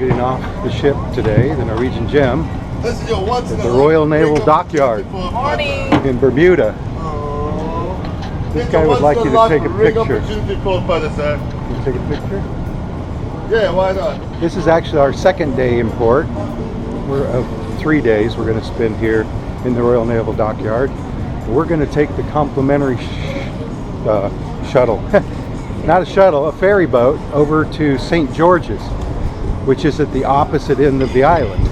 getting off the ship today, the Norwegian Gem, at the Royal Naval Dockyard in Bermuda. This guy would like you to take a picture. Can you take a picture? Yeah, why not? This is actually our second day in port. We're of 3 days we're going to spend here in the Royal Naval Dockyard. We're going to take the complimentary shuttle, not a shuttle, a ferry boat over to St. George's, which is at the opposite end of the island.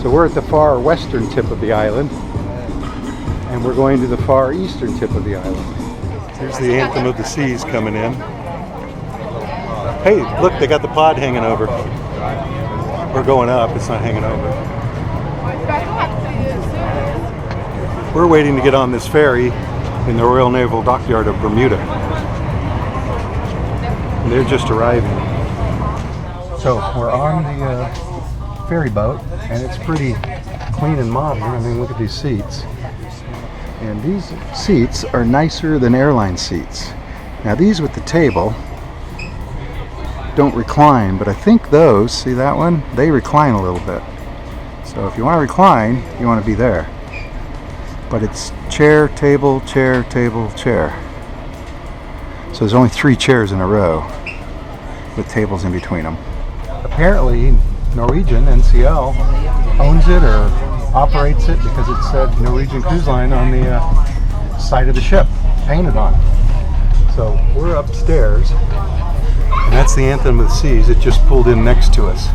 So we're at the far western tip of the island, and we're going to the far eastern tip of the island. Here's the Anthem of the Seas coming in. Hey, look, they got the pod hanging over. We're going up, it's not hanging over. We're waiting to get on this ferry in the Royal Naval Dockyard of Bermuda. And they're just arriving. So we're on the ferry boat, and it's pretty clean and modern. I mean, look at these seats. And these seats are nicer than airline seats. Now these with the table don't recline, but I think those, see that one? They recline a little bit. So if you want to recline, you want to be there. But it's chair, table, chair, table, chair. So there's only 3 chairs in a row with tables in between them. Apparently Norwegian, NCL, owns it or operates it because it said Norwegian Cruise Line on the side of the ship, painted on. So we're upstairs, and that's the Anthem of the Seas. It just pulled in next to us.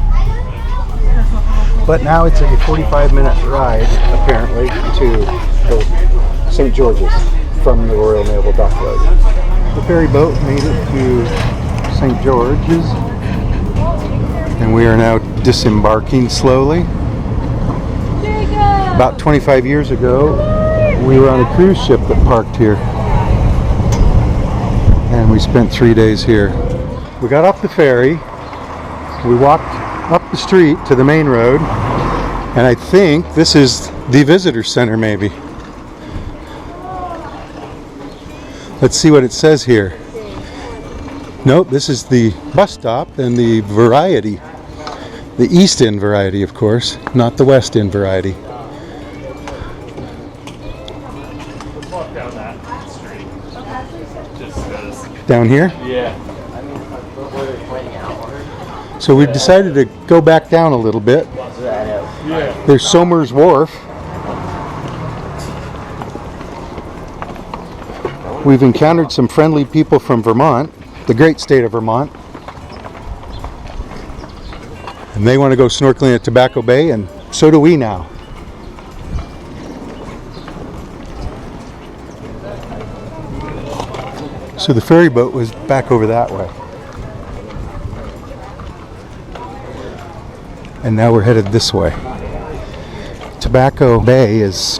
But now it's a 45-minute ride, apparently, to St. George's from the Royal Naval Dockyard. The ferry boat made it to St. George's, and we are now disembarking slowly. About 25 years ago, we were on a cruise ship that parked here, and we spent 3 days here. We got off the ferry, we walked up the street to the main road, and I think this is the visitor center, maybe. Let's see what it says here. Nope, this is the bus stop and the variety. The East End variety, of course, not the West End variety. Let's walk down that street. Just because. Down here? Yeah. So we've decided to go back down a little bit. Yeah. There's Somers Wharf. We've encountered some friendly people from Vermont, the great state of Vermont. And they want to go snorkeling at Tobacco Bay, and so do we now. So the ferry boat was back over that way. And now we're headed this way. Tobacco Bay is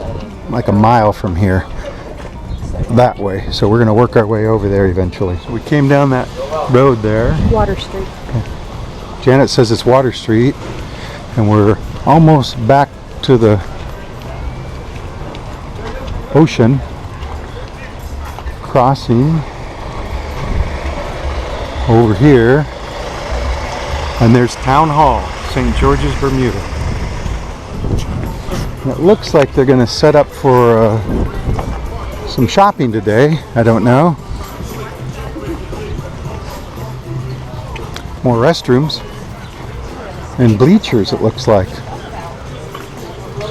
like a mile from here, that way. So we're going to work our way over there eventually. So we came down that road there. Water Street. Janet says it's Water Street, and we're almost back to the ocean, crossing over here, and there's Town Hall, St. George's, Bermuda. And it looks like they're going to set up for some shopping today. I don't know. More restrooms and bleachers, it looks like.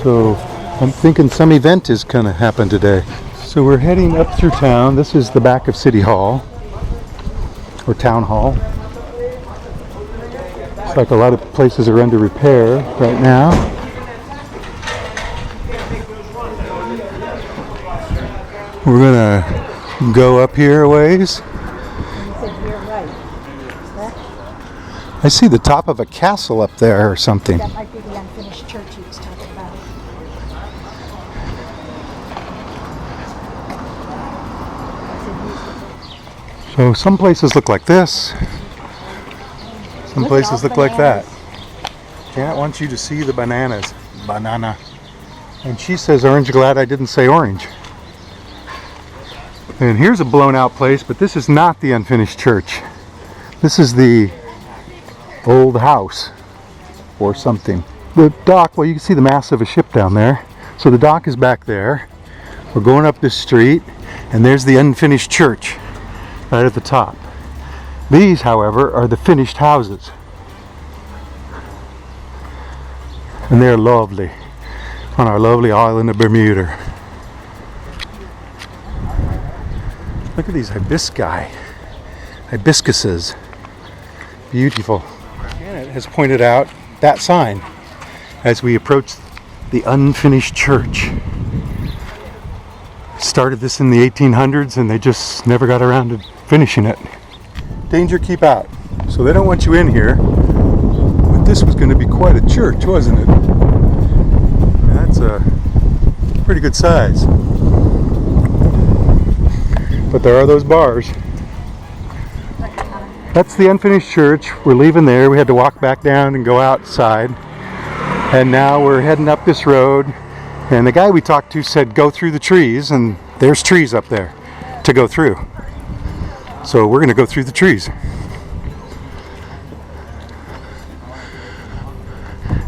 So I'm thinking some event is going to happen today. So we're heading up through town. This is the back of City Hall, or Town Hall. Looks like a lot of places are under repair right now. We're gonna go up here a ways. I see the top of a castle up there or something. That might be the unfinished church he was talking about. So some places look like this. Some places look like that. Janet wants you to see the bananas. Banana. And she says orange, glad I didn't say orange. And here's a blown out place, but this is not the unfinished church. This is the old house. or something. The dock, well, you can see the mass of a ship down there. So the dock is back there. We're going up this street, and there's the unfinished church right at the top. These, however, are the finished houses. And they're lovely on our lovely island of Bermuda. Look at these hibiscuses. Beautiful. Janet has pointed out that sign as we approach the unfinished church. Started this in the 1800s and they just never got around to finishing it. Danger, keep out. So they don't want you in here. But this was going to be quite a church, wasn't it? That's a pretty good size. But there are those bars. That's the unfinished church. We're leaving there. We had to walk back down and go outside. And now we're heading up this road. And the guy we talked to said go through the trees, and there's trees up there to go through. So we're going to go through the trees.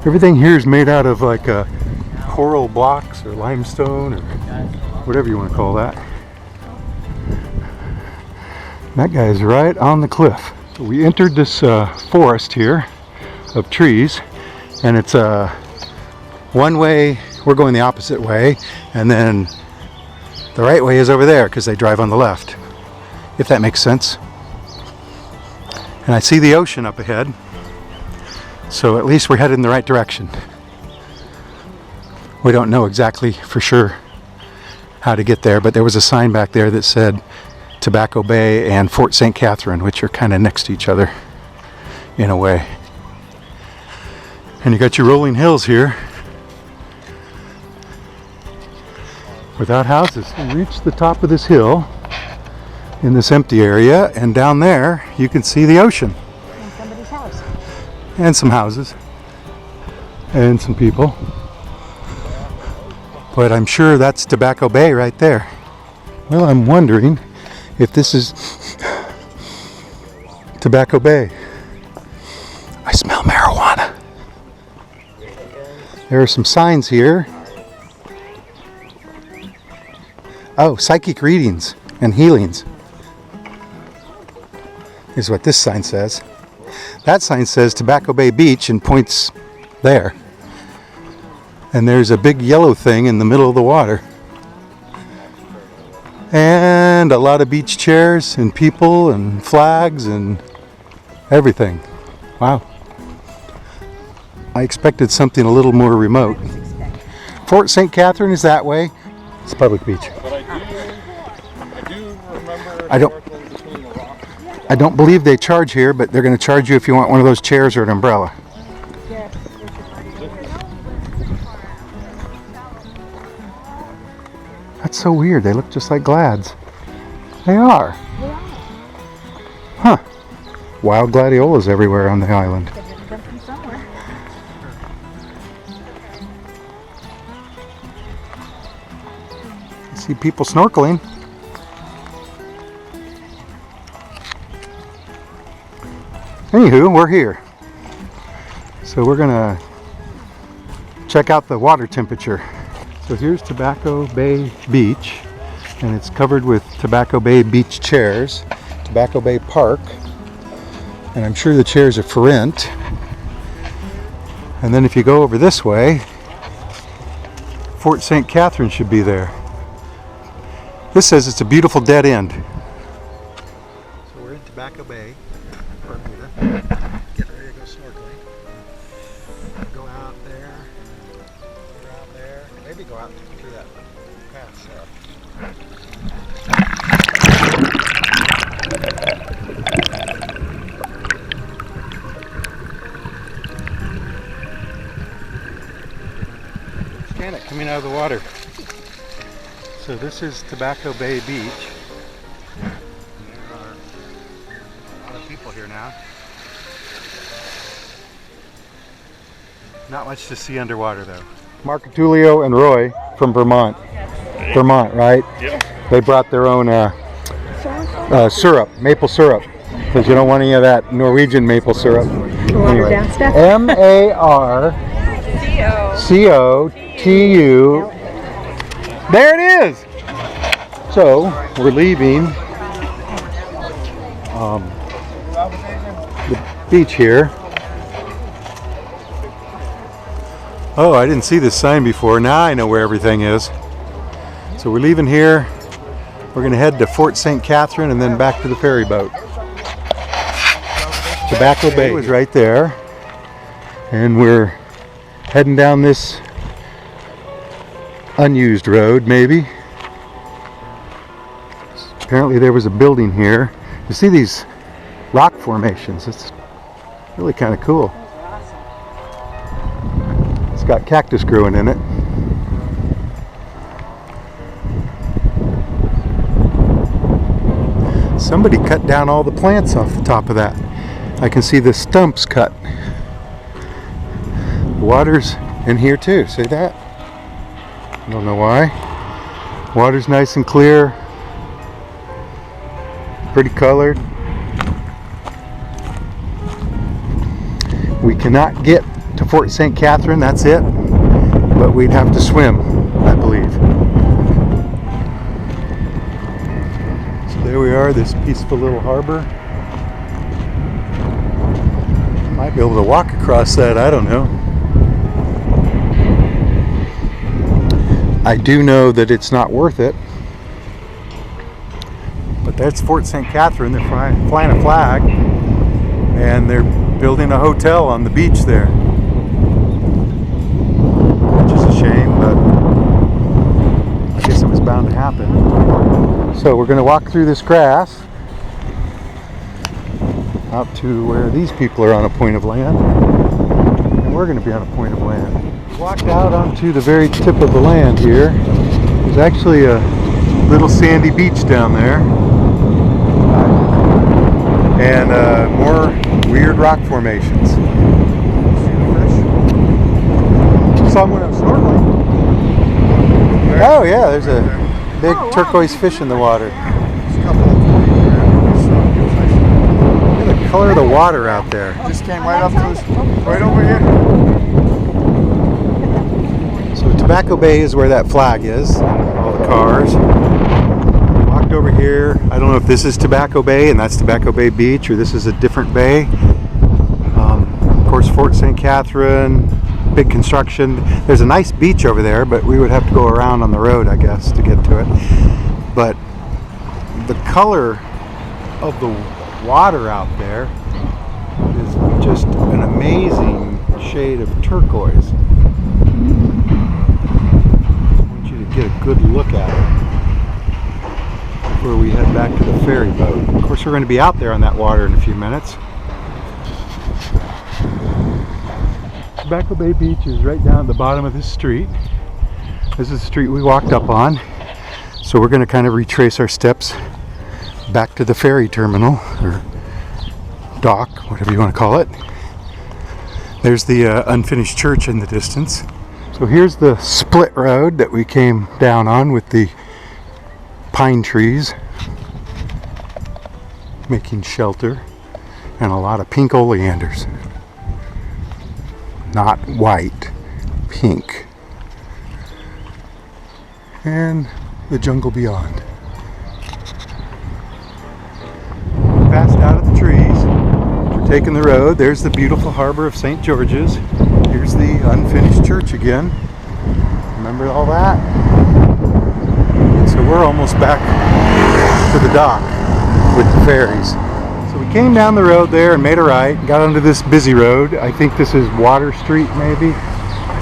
Everything here is made out of like coral blocks or limestone or whatever you want to call that. That guy is right on the cliff. We entered this forest here of trees, and it's one way. We're going the opposite way, and then the right way is over there because they drive on the left, if that makes sense. And I see the ocean up ahead, so at least we're headed in the right direction. We don't know exactly for sure how to get there, but there was a sign back there that said Tobacco Bay and Fort St. Catherine, which are kind of next to each other in a way. And you got your rolling hills here without houses. We reach the top of this hill in this empty area, and down there you can see the ocean. And somebody's house. And some houses. And some people. But I'm sure that's Tobacco Bay right there. Well, I'm wondering if this is Tobacco Bay. I smell marijuana. There are some signs here. Oh, psychic readings and healings is what this sign says. That sign says Tobacco Bay Beach and points there. And there's a big yellow thing in the middle of the water. And a lot of beach chairs and people and flags and everything. Wow. I expected something a little more remote. Fort St. Catherine is that way. It's a public beach. But I do remember I don't believe they charge here, but they're going to charge you if you want one of those chairs or an umbrella. That's so weird. They look just like glads. They are. Huh. Wild gladiolas everywhere on the island. I see people snorkeling. Anywho, we're here. So we're gonna check out the water temperature. So here's Tobacco Bay Beach, and it's covered with Tobacco Bay Beach chairs, Tobacco Bay Park, and I'm sure the chairs are for rent. And then if you go over this way, Fort St. Catherine should be there. This says it's a beautiful dead end. So we're in Tobacco Bay, Bermuda. Get ready to go snorkeling. Go out there. Go out there. Maybe go out through that path there. Scan it coming out of the water. So this is Tobacco Bay Beach. There are a lot of people here now. Not much to see underwater though. Mark Tulio and Roy from Vermont. Vermont, right? Yep. They brought their own syrup, maple syrup, because you don't want any of that Norwegian maple syrup. Water down stuff. MARCOTU. There it is. So we're leaving the beach here. Oh, I didn't see this sign before. Now I know where everything is. So we're leaving here. We're going to head to Fort St. Catherine and then back to the ferry boat. Tobacco Bay was right there. And we're heading down this unused road, maybe. Apparently there was a building here. You see these rock formations. It's really kind of cool. It's got cactus growing in it. Somebody cut down all the plants off the top of that. I can see the stumps cut. The water's in here too. See that? I don't know why. Water's nice and clear. Pretty colored. We cannot get to Fort St. Catherine, that's it. But we'd have to swim, I believe. So there we are, this peaceful little harbor. Might be able to walk across that, I don't know. I do know that it's not worth it. But that's Fort St. Catherine. They're flying a flag. And they're building a hotel on the beach there. Which is a shame, but I guess it was bound to happen. So we're going to walk through this grass out to where these people are on a point of land. And we're going to be on a point of land. Walked out onto the very tip of the land here. There's actually a little sandy beach down there. And more weird rock formations. Saw them when I was snorkeling. Oh yeah, there's a big turquoise fish in the water. Look at the color of the water out there. Just came right up to us, right over here. So Tobacco Bay is where that flag is. All the cars. Walked over here. I don't know if this is Tobacco Bay and that's Tobacco Bay Beach or this is a different bay. Of course, Fort St. Catherine, big construction. There's a nice beach over there, but we would have to go around on the road, I guess, to get to it. But the color of the water out there is just an amazing shade of turquoise. I want you to get a good look at it before we head back to the ferry boat. Of course, we're going to be out there on that water in a few minutes. Tobacco Bay Beach is right down at the bottom of this street. This is the street we walked up on. So we're going to kind of retrace our steps back to the ferry terminal, or dock, whatever you want to call it. There's the unfinished church in the distance. So here's the split road that we came down on with the pine trees making shelter and a lot of pink oleanders. Not white, pink. And the jungle beyond. Passed out of the trees. We're taking the road. There's the beautiful harbor of St. George's. Here's the unfinished church again. Remember all that? And so we're almost back to the dock with the ferries. So we came down the road there and made a right, got onto this busy road. I think this is Water Street maybe.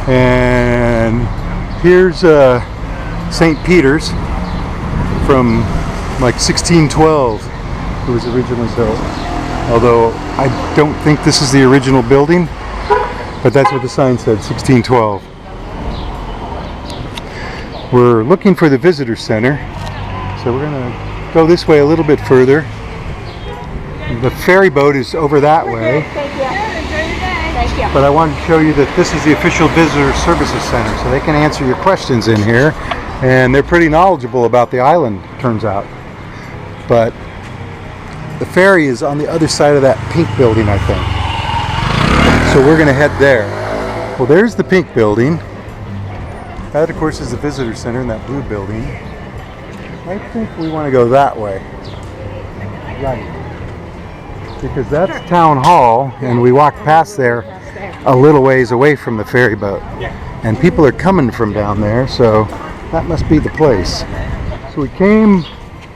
And here's St. Peter's from like 1612. It was originally built. Although I don't think this is the original building, but that's what the sign said, 1612. We're looking for the visitor center, so we're gonna go this way a little bit further. The ferry boat is over that way. Thank you. Enjoy your day. Thank you. But I wanted to show you that this is the official visitor services center, so they can answer your questions in here, and they're pretty knowledgeable about the island, turns out. But the ferry is on the other side of that pink building, I think. So we're going to head there. Well, there's the pink building. That, of course, is the visitor center in that blue building. I think we want to go that way. Right. Because that's Town Hall, and we walk past there a little ways away from the ferry boat. And people are coming from down there, so that must be the place. So we came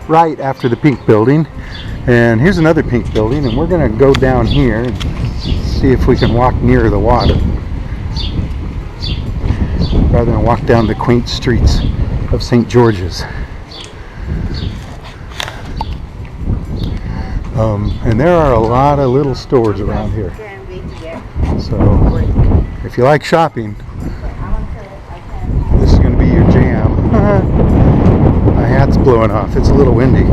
right after the pink building, and here's another pink building, and we're going to go down here and see if we can walk near the water rather than walk down the quaint streets of St. George's. And there are a lot of little stores around here. So if you like shopping, this is going to be your jam. My hat's blowing off. It's a little windy.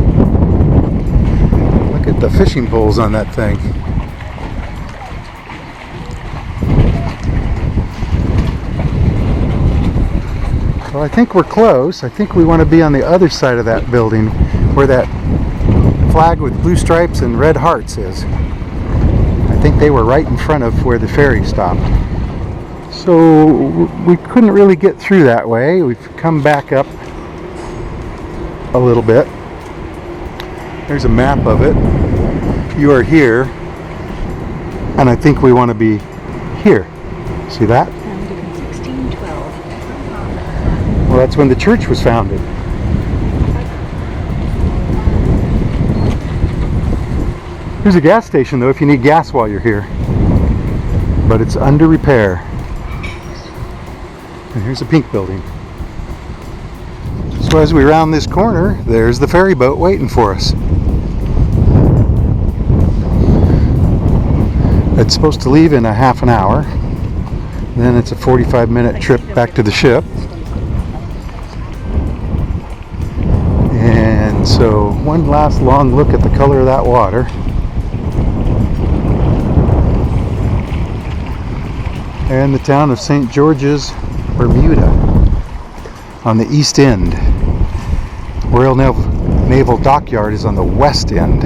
Look at the fishing poles on that thing. Well, I think we're close. I think we want to be on the other side of that building where that flag with blue stripes and red hearts is. I think they were right in front of where the ferry stopped. So we couldn't really get through that way. We've come back up a little bit. There's a map of it. You are here, and I think we want to be here. See that? Founded in 1612. Well, that's when the church was founded. There's a gas station though if you need gas while you're here, but it's under repair. And here's a pink building. So as we round this corner, there's the ferry boat waiting for us. It's supposed to leave in a half an hour. Then it's a 45-minute trip back to the ship. And so one last long look at the color of that water. And the town of St. George's, Bermuda, on the east end. Royal Naval Dockyard is on the west end.